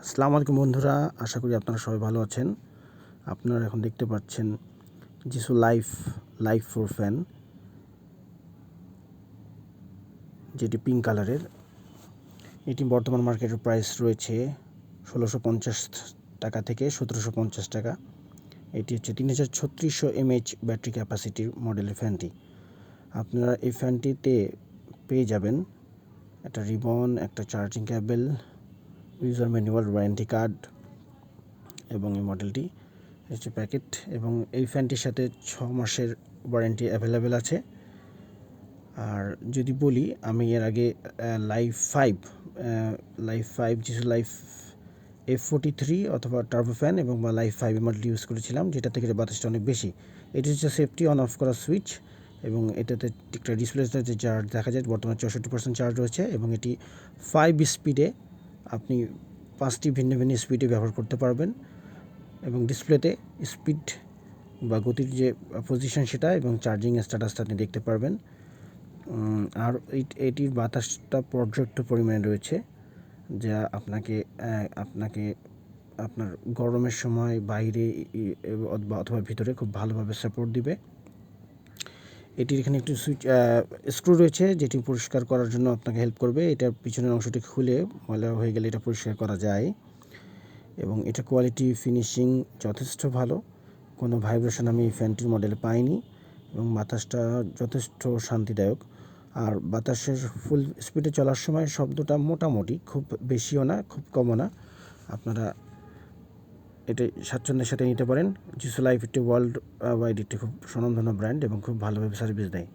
আসসালামু আলাইকুম বন্ধুরা, আশা করি আপনারা সবাই ভালো আছেন। আপনারা এখন দেখতে পাচ্ছেন জিসু লাইফ 4 ফ্যান, যেটি পিঙ্ক কালারের। এটি বর্তমান মার্কেটের প্রাইস রয়েছে ১৬৫০ টাকা থেকে ১৭৫০ টাকা। এটি হচ্ছে ৩৩৬০ mAh ব্যাটারি ক্যাপাসিটির মডেলের ফ্যানটি। আপনারা এই ফ্যানটিতে পেয়ে যাবেন একটা রিবন, একটা charging cable, user manual, warranty card এবং এই মডেলটি হচ্ছে প্যাকেট। এবং এই ফ্যানটির সাথে ৬ মাসের ওয়ারেন্টি অ্যাভেলেবেল আছে। আর যদি বলি, আমি এর আগে লাইফ 5 জিসু লাইফ F43 অথবা টার্বো ফ্যান এবং লাইফ 5 মডেলটি ইউজ করেছিলাম, যেটা থেকে বাতাসটা অনেক বেশি। এটি হচ্ছে সেফটি অন অফ করার সুইচ, এবং এটাতে একটা ডিসপ্লেতে যে চার্জ দেখা যায় বর্তমানে 64% চার্জ রয়েছে, এবং এটি 5 স্পিডে আপনি 5টি ভিন্ন ভিন্ন স্পিডে ব্যবহার করতে পারবেন। এবং ডিসপ্লেতে স্পিড বা গতির যে পজিশন সেটা এবং চার্জিং স্ট্যাটাসটা আপনি দেখতে পারবেন। আর এটির বাতাসটা পর্যাপ্ত পরিমাণে রয়েছে, যা আপনাকে আপনার গরমের সময় বাইরে অথবা ভিতরে খুব ভালোভাবে সাপোর্ট দিবে। এটির এখানে একটি সুইচ স্ক্রু রয়েছে, যেটি পরিষ্কার করার জন্য আপনাকে হেল্প করবে। এটার পিছনের অংশটি খুলে ময়লা হয়ে গেলে এটা পরিষ্কার করা যায়। এবং এটা কোয়ালিটি ফিনিশিং যথেষ্ট ভালো, কোনো ভাইব্রেশন আমি এই ফ্যানটির মডেলে পাইনি, এবং বাতাসটা যথেষ্ট শান্তিদায়ক। আর বাতাসের ফুল স্পিডে চলার সময় শব্দটা মোটামুটি, খুব বেশিও না খুব কমও না। আপনারা এটা স্বাচ্ছন্দ্যের সাথে নিতে পারেন। জিসু লাইফ একটি ওয়ার্ল্ড ওয়াইড একটি খুব স্বনামধন্য ব্র্যান্ড এবং খুব ভালোভাবে সার্ভিস দেয়।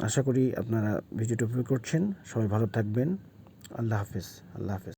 আশা করি আপনারা ভিডিওটি উপভোগ করছেন। সবাই ভালো থাকবেন। আল্লাহ হাফেজ।